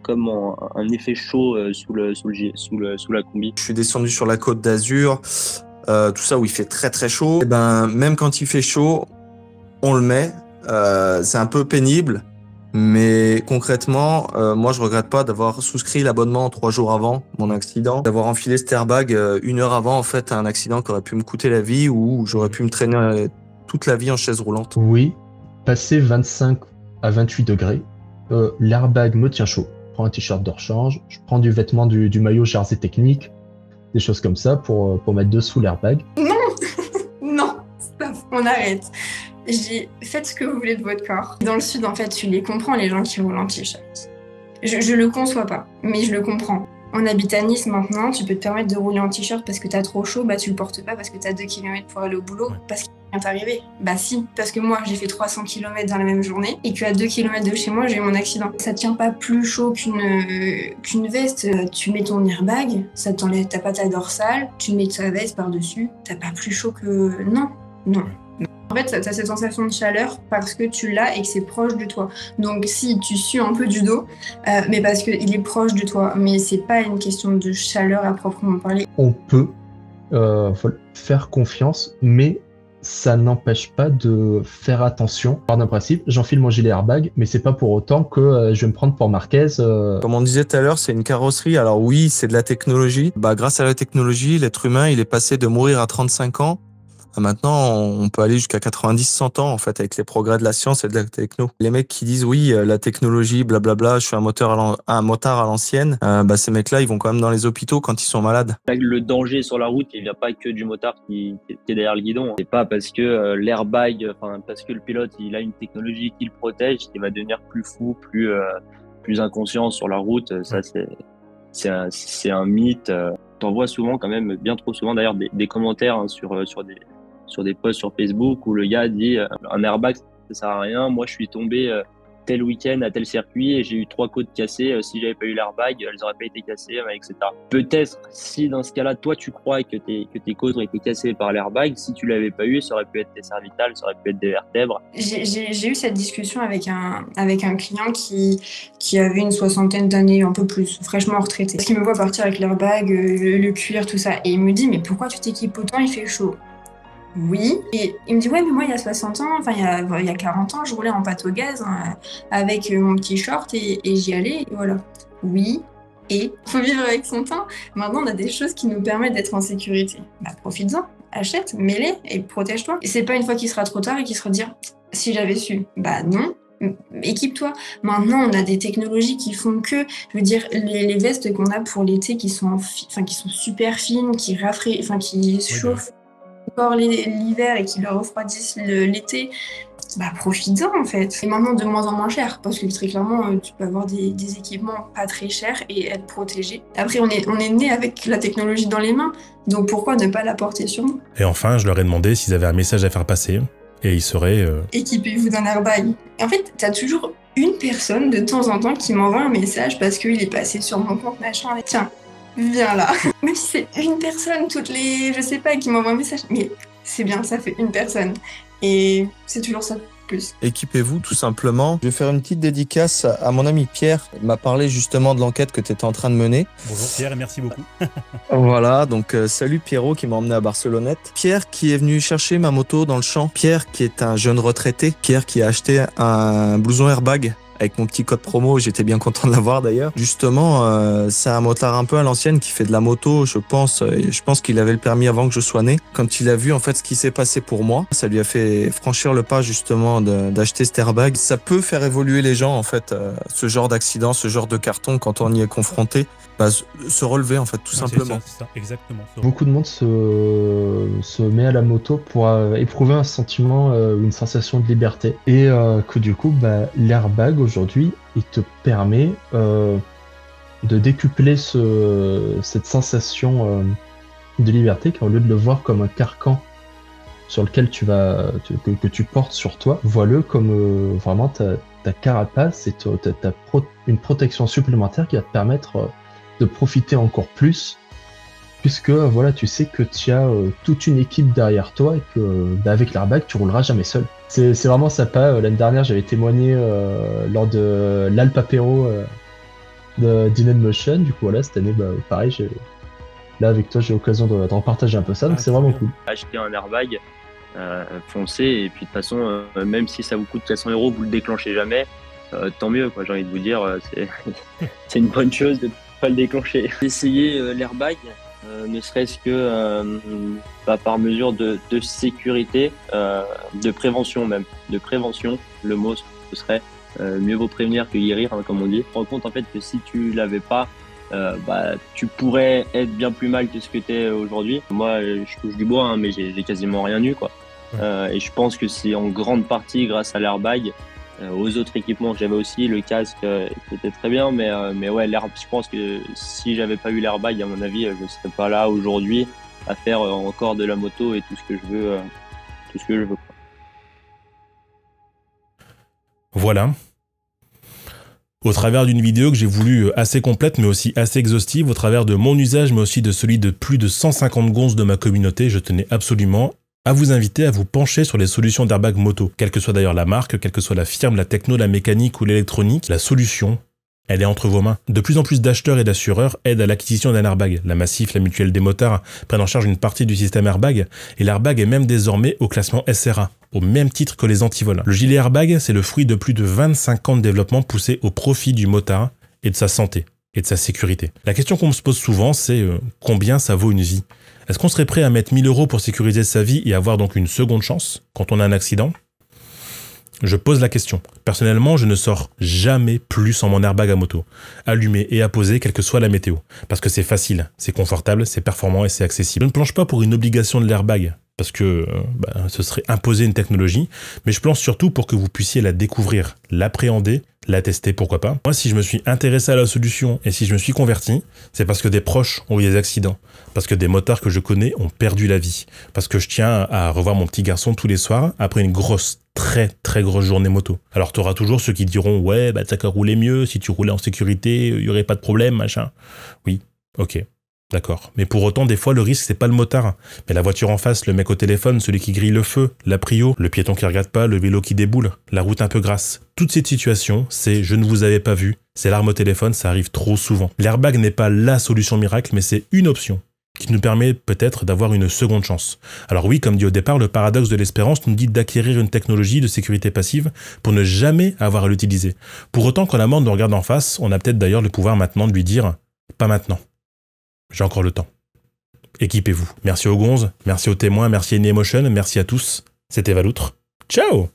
comme un effet chaud sous la combi. Je suis descendu sur la Côte d'Azur, tout ça où il fait très très chaud. Et même quand il fait chaud, on le met. C'est un peu pénible. Mais concrètement, moi je regrette pas d'avoir souscrit l'abonnement 3 jours avant mon accident, d'avoir enfilé cet airbag 1 heure avant en fait un accident qui aurait pu me coûter la vie ou j'aurais pu me traîner toute la vie en chaise roulante. Oui, passé 25 à 28 degrés, l'airbag me tient chaud. Je prends un t-shirt de rechange, je prends du vêtement du maillot jersey technique, des choses comme ça pour mettre dessous l'airbag. Non, stop, on arrête. Faites ce que vous voulez de votre corps. Dans le sud, en fait, tu les comprends, les gens qui roulent en t-shirt. Je le conçois pas, mais je le comprends. On habite à Nice maintenant, tu peux te permettre de rouler en t-shirt parce que t'as trop chaud, bah tu le portes pas parce que t'as 2 km pour aller au boulot, parce qu'il vient t'arriver. Bah si, parce que moi j'ai fait 300 km dans la même journée et qu'à 2 km de chez moi j'ai eu mon accident. Ça tient pas plus chaud qu'une veste, tu mets ton airbag, ça t'enlève, t'as pas ta dorsale, tu mets ta veste par-dessus, t'as pas plus chaud que... Non. En fait, t'as cette sensation de chaleur parce que tu l'as et que c'est proche de toi. Donc si tu sues un peu du dos, mais parce qu'il est proche de toi. Mais c'est pas une question de chaleur à proprement parler. On peut faire confiance, mais ça n'empêche pas de faire attention. Par d'un principe, j'enfile mon gilet airbag, mais c'est pas pour autant que je vais me prendre pour Marquez. Comme on disait tout à l'heure, c'est une carrosserie. Alors oui, c'est de la technologie. Grâce à la technologie, l'être humain, il est passé de mourir à 35 ans. Maintenant, on peut aller jusqu'à 90-100 ans, en fait, avec les progrès de la science et de la techno. Les mecs qui disent, oui, la technologie, blablabla, je suis un motard à l'ancienne, ces mecs-là, ils vont quand même dans les hôpitaux quand ils sont malades. Le danger sur la route, il vient pas que du motard qui est derrière le guidon. C'est pas parce que l'airbag, parce que le pilote, il a une technologie qui le protège, qu'il va devenir plus fou, plus inconscient sur la route. Ça, c'est un mythe. T'en vois souvent quand même, bien trop souvent d'ailleurs, des commentaires sur des posts sur Facebook où le gars dit un airbag ça sert à rien, moi je suis tombé tel week-end à tel circuit et j'ai eu 3 côtes cassées, si j'avais pas eu l'airbag elles auraient pas été cassées, etc. Peut-être si dans ce cas-là toi tu crois que tes côtes ont été cassées par l'airbag, si tu l'avais pas eu ça aurait pu être tes cervicales, ça aurait pu être des vertèbres. J'ai eu cette discussion avec un client qui avait une 60aine d'années, un peu plus, fraîchement retraité. Parce qu'il me voit partir avec l'airbag, le cuir, tout ça, et il me dit mais pourquoi tu t'équipes autant, il fait chaud. Oui, et il me dit ouais mais moi il y a 60 ans, il y a 40 ans je roulais en pâte au gaz avec mon petit short et j'y allais et voilà. Oui, et faut vivre avec son temps. Maintenant on a des choses qui nous permettent d'être en sécurité. Profites-en, achète, mets-les et protège-toi. Et c'est pas une fois qu'il sera trop tard et qu'il sera dire si j'avais su. Non. Équipe-toi. Maintenant, on a des technologies qui font que, je veux dire, les vestes qu'on a pour l'été qui sont super fines, qui chauffent encore l'hiver et qui le refroidissent l'été, profites-en en fait. Et maintenant de moins en moins cher parce que très clairement tu peux avoir des équipements pas très chers et être protégé. Après on est né avec la technologie dans les mains, donc pourquoi ne pas la porter sur nous? Et enfin, je leur ai demandé s'ils avaient un message à faire passer et ils seraient... Équipez-vous d'un airbag. En fait, t'as toujours une personne de temps en temps qui m'envoie un message parce qu'il est passé sur mon compte machin et tiens, viens là. Même si c'est une personne toutes les... Je sais pas, qui m'envoie un message. Mais c'est bien, ça fait une personne. Et c'est toujours ça de plus. Équipez-vous tout simplement. Je vais faire une petite dédicace à mon ami Pierre. Il m'a parlé justement de l'enquête que tu étais en train de mener. Bonjour Pierre et merci beaucoup. Voilà, donc salut Pierrot qui m'a emmené à Barcelonnette. Pierre qui est venu chercher ma moto dans le champ. Pierre qui est un jeune retraité. Pierre qui a acheté un blouson airbag. Avec mon petit code promo, j'étais bien content de l'avoir d'ailleurs. Justement, c'est un motard un peu à l'ancienne qui fait de la moto, je pense. Et je pense qu'il avait le permis avant que je sois né. Quand il a vu en fait ce qui s'est passé pour moi, ça lui a fait franchir le pas justement d'acheter cet airbag. Ça peut faire évoluer les gens en fait. Ce genre d'accident, ce genre de carton, quand on y est confronté, se relever en fait tout simplement. C'est ça, exactement. Beaucoup de monde se met à la moto pour éprouver un sentiment, une sensation de liberté. Et que du coup, l'airbag aujourd'hui, il te permet de décupler cette sensation de liberté, car au lieu de le voir comme un carcan sur lequel que tu portes sur toi, vois-le comme vraiment ta carapace et une protection supplémentaire qui va te permettre de profiter encore plus, puisque voilà, tu sais que tu as toute une équipe derrière toi et que avec l'airbag tu rouleras jamais seul. C'est vraiment sympa. L'année dernière j'avais témoigné lors de l'Alpapéro de Dine Motion. Du coup voilà, cette année pareil, là avec toi j'ai l'occasion d'en partager un peu ça, donc c'est vraiment cool. Acheter un airbag, foncez, et puis de toute façon même si ça vous coûte 400 €, vous le déclenchez jamais, tant mieux quoi, j'ai envie de vous dire, c'est une bonne chose de pas le déclencher. Essayer l'airbag, ne serait-ce que par mesure de sécurité, de prévention même, de prévention, le mot ce serait mieux vaut prévenir que guérir, hein, comme on dit. Rends compte en fait que si tu l'avais pas, tu pourrais être bien plus mal que ce que tu es aujourd'hui. Moi je touche du bois, hein, mais j'ai quasiment rien eu quoi. Et je pense que c'est en grande partie grâce à l'airbag aux autres équipements que j'avais aussi, le casque qui était très bien, mais ouais, je pense que si j'avais pas eu l'airbag, à mon avis, je serais pas là aujourd'hui à faire encore de la moto et tout ce que je veux, quoi. Voilà. Au travers d'une vidéo que j'ai voulu assez complète mais aussi assez exhaustive, au travers de mon usage mais aussi de celui de plus de 150 gonzes de ma communauté, je tenais absolument à vous inviter à vous pencher sur les solutions d'airbag moto. Quelle que soit d'ailleurs la marque, quelle que soit la firme, la techno, la mécanique ou l'électronique, la solution, elle est entre vos mains. De plus en plus d'acheteurs et d'assureurs aident à l'acquisition d'un airbag. La Massif, la Mutuelle des motards prennent en charge une partie du système airbag et l'airbag est même désormais au classement SRA, au même titre que les antivols. Le gilet airbag, c'est le fruit de plus de 25 ans de développement poussé au profit du motard et de sa santé et de sa sécurité. La question qu'on se pose souvent, c'est combien ça vaut une vie? Est-ce qu'on serait prêt à mettre 1000 € pour sécuriser sa vie et avoir donc une seconde chance quand on a un accident? Je pose la question. Personnellement, je ne sors jamais plus sans mon airbag à moto, allumé et apposé quelle que soit la météo. Parce que c'est facile, c'est confortable, c'est performant et c'est accessible. Je ne planche pas pour une obligation de l'airbag, parce que ce serait imposer une technologie, mais je planche surtout pour que vous puissiez la découvrir, l'appréhender, la tester, pourquoi pas. Moi, si je me suis intéressé à la solution et si je me suis converti, c'est parce que des proches ont eu des accidents, parce que des motards que je connais ont perdu la vie, parce que je tiens à revoir mon petit garçon tous les soirs après une grosse, très grosse journée moto. Alors t'auras toujours ceux qui diront « Ouais, t'as qu'à rouler mieux, si tu roulais en sécurité, il y aurait pas de problème, machin. » Oui, ok. D'accord. Mais pour autant, des fois, le risque, c'est pas le motard. Mais la voiture en face, le mec au téléphone, celui qui grille le feu, la prio, le piéton qui regarde pas, le vélo qui déboule, la route un peu grasse. Toutes ces situations, c'est « je ne vous avais pas vu », c'est l'arme au téléphone, ça arrive trop souvent. L'airbag n'est pas la solution miracle, mais c'est une option qui nous permet peut-être d'avoir une seconde chance. Alors oui, comme dit au départ, le paradoxe de l'espérance nous dit d'acquérir une technologie de sécurité passive pour ne jamais avoir à l'utiliser. Pour autant, quand la mort nous regarde en face, on a peut-être d'ailleurs le pouvoir maintenant de lui dire « pas maintenant ». J'ai encore le temps. Équipez-vous. Merci aux gonzes, merci aux témoins, merci à Inemotion, merci à tous. C'était Valoutre. Ciao!